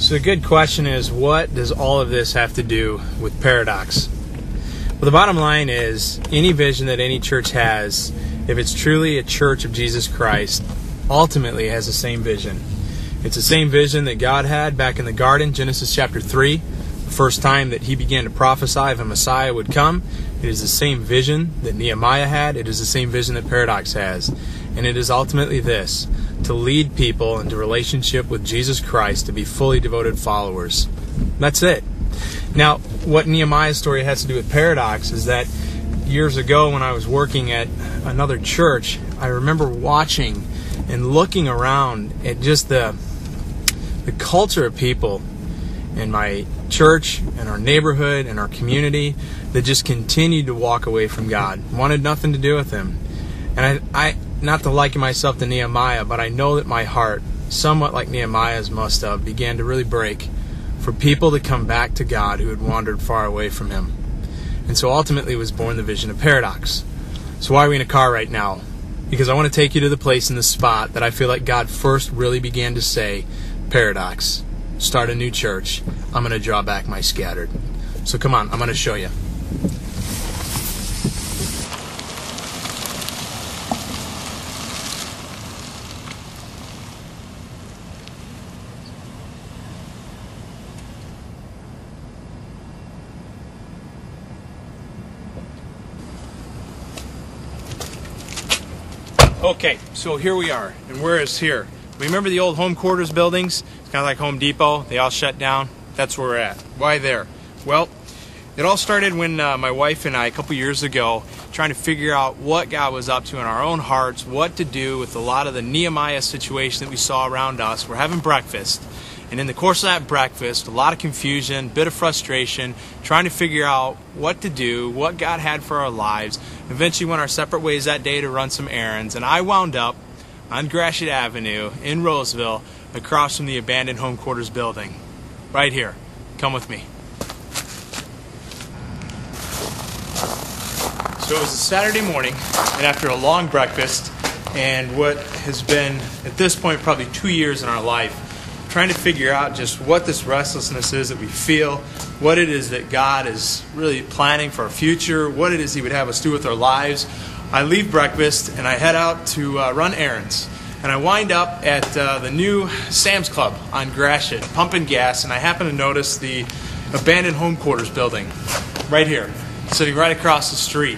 So the good question is, what does all of this have to do with Paradox? Well, the bottom line is, any vision that any church has, if it's truly a church of Jesus Christ, ultimately has the same vision. It's the same vision that God had back in the garden, Genesis chapter 3, the first time that He began to prophesy of a Messiah would come. It is the same vision that Nehemiah had. It is the same vision that Paradox has. And it is ultimately this: to lead people into relationship with Jesus Christ, to be fully devoted followers. That's it. Now, what Nehemiah's story has to do with Paradox is that years ago when I was working at another church, I remember watching and looking around at just the culture of people in my church, in our neighborhood, in our community, that just continued to walk away from God, wanted nothing to do with Him. And I not to liken myself to Nehemiah, but I know that my heart, somewhat like Nehemiah's must have, began to really break for people to come back to God who had wandered far away from Him. And so ultimately was born the vision of Paradox. So why are we in a car right now? Because I want to take you to the place in the spot that I feel like God first really began to say, Paradox, start a new church. I'm going to draw back my scattered. So come on, I'm going to show you. Okay, so here we are, and where is here? Remember the old home quarters buildings? It's kind of like Home Depot. They all shut down. That's where we're at. Why there? Well, it all started when my wife and I, a couple years ago, trying to figure out what God was up to in our own hearts, what to do with a lot of the Nehemiah situation that we saw around us. We're having breakfast, and in the course of that breakfast, a lot of confusion, bit of frustration, trying to figure out what to do, what God had for our lives. Eventually went our separate ways that day to run some errands, and I wound up on Gratiot Avenue in Roseville, across from the abandoned home quarters building. Right here. Come with me. So it was a Saturday morning, and after a long breakfast, and what has been, at this point, probably 2 years in our life, trying to figure out just what this restlessness is that we feel, what it is that God is really planning for our future, what it is He would have us do with our lives. I leave breakfast and I head out to run errands. And I wind up at the new Sam's Club on Gratiot, pumping gas, and I happen to notice the abandoned home quarters building right here, sitting right across the street.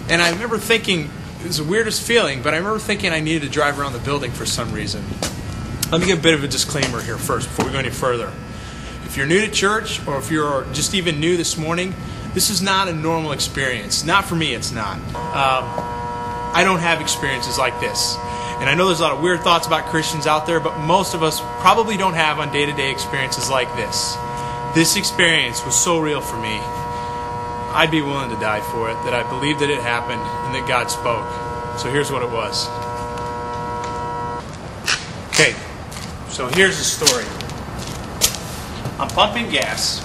And I remember thinking, it was the weirdest feeling, but I remember thinking I needed to drive around the building for some reason. Let me give a bit of a disclaimer here first before we go any further. If you're new to church, or if you're just even new this morning, this is not a normal experience. Not for me, it's not. I don't have experiences like this. And I know there's a lot of weird thoughts about Christians out there, but most of us probably don't have on day-to-day experiences like this. This experience was so real for me, I'd be willing to die for it, that I believed that it happened and that God spoke. So here's what it was. Okay, so here's the story. I'm pumping gas,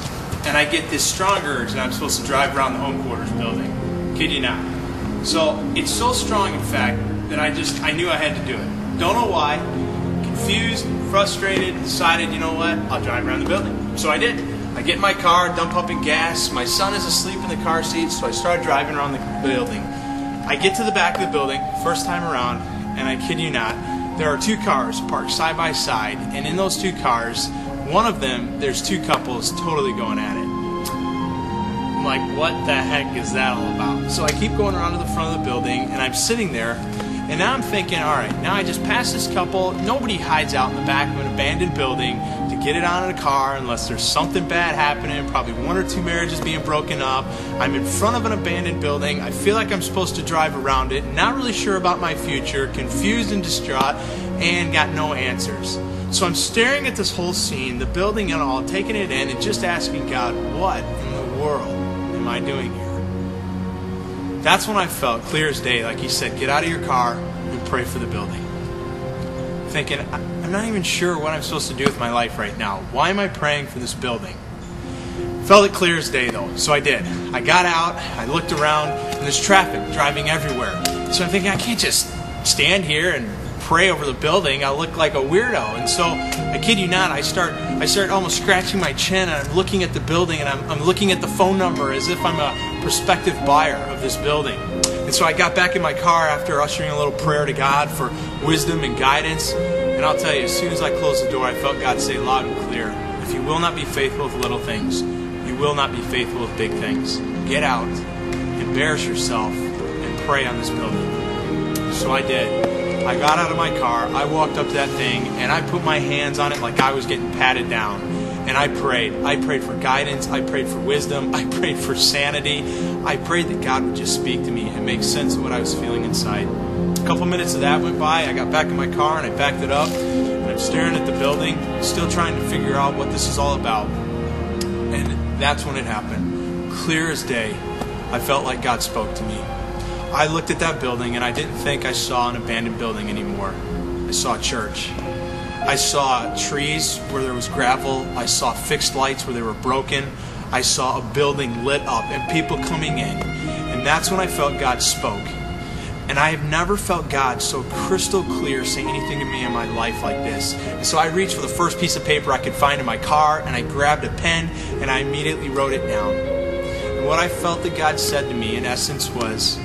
and I get this strong urge that I'm supposed to drive around the home quarters building. Kid you not. So it's so strong, in fact, that I knew I had to do it. Don't know why. Confused, frustrated, decided, you know what, I'll drive around the building. So I did. I get in my car, done pumping gas. My son is asleep in the car seat, so I started driving around the building. I get to the back of the building, first time around, and I kid you not, there are two cars parked side by side, and in those two cars, one of them, there's two couples totally going at it. I'm like, what the heck is that all about? So I keep going around to the front of the building, and I'm sitting there, and now I'm thinking, all right, now I just passed this couple. Nobody hides out in the back of an abandoned building to get it on in a car unless there's something bad happening, probably one or two marriages being broken up. I'm in front of an abandoned building. I feel like I'm supposed to drive around it, not really sure about my future, confused and distraught, and got no answers. So I'm staring at this whole scene, the building and all, taking it in, and just asking God, what in the world am I doing here? That's when I felt clear as day, like He said, get out of your car and pray for the building. Thinking, I'm not even sure what I'm supposed to do with my life right now. Why am I praying for this building? Felt it clear as day though, so I did. I got out, I looked around, and there's traffic driving everywhere. So I'm thinking, I can't just stand here and pray over the building, I look like a weirdo. And so, I kid you not, I start almost scratching my chin, and I'm looking at the building, and I'm looking at the phone number as if I'm a prospective buyer of this building. And so I got back in my car after ushering a little prayer to God for wisdom and guidance. And I'll tell you, as soon as I closed the door, I felt God say loud and clear, if you will not be faithful with little things, you will not be faithful with big things. Get out, embarrass yourself, and pray on this building. So I did. I got out of my car, I walked up to that thing, and I put my hands on it like I was getting patted down. And I prayed. I prayed for guidance. I prayed for wisdom. I prayed for sanity. I prayed that God would just speak to me and make sense of what I was feeling inside. A couple minutes of that went by. I got back in my car and I backed it up. And I'm staring at the building, still trying to figure out what this is all about. And that's when it happened. Clear as day, I felt like God spoke to me. I looked at that building and I didn't think I saw an abandoned building anymore. I saw a church. I saw trees where there was gravel. I saw fixed lights where they were broken. I saw a building lit up and people coming in. And that's when I felt God spoke. And I have never felt God so crystal clear say anything to me in my life like this. And so I reached for the first piece of paper I could find in my car, and I grabbed a pen and I immediately wrote it down. And what I felt that God said to me in essence was,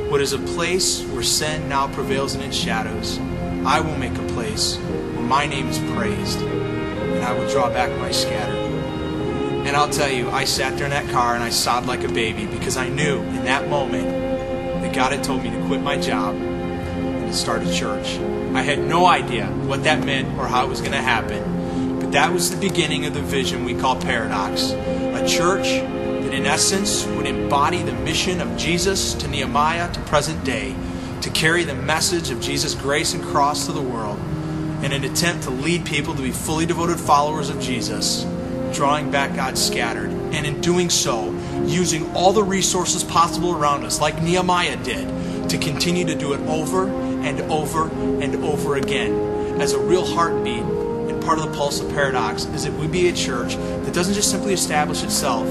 what is a place where sin now prevails in its shadows, I will make a place where my name is praised, and I will draw back my scattered. And I'll tell you, I sat there in that car and I sobbed like a baby, because I knew in that moment that God had told me to quit my job and to start a church. I had no idea what that meant or how it was going to happen, but that was the beginning of the vision we call Paradox. A church that in essence would embody the mission of Jesus to Nehemiah to present day, to carry the message of Jesus' grace and cross to the world, in an attempt to lead people to be fully devoted followers of Jesus, drawing back God's scattered, and in doing so, using all the resources possible around us, like Nehemiah did, to continue to do it over and over and over again. As a real heartbeat and part of the pulse of Paradox is that we be a church that doesn't just simply establish itself,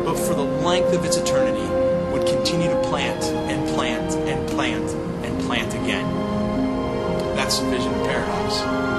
but for the length of its eternity would continue to plant and plant and plant and plant again. That's the vision of Paradox.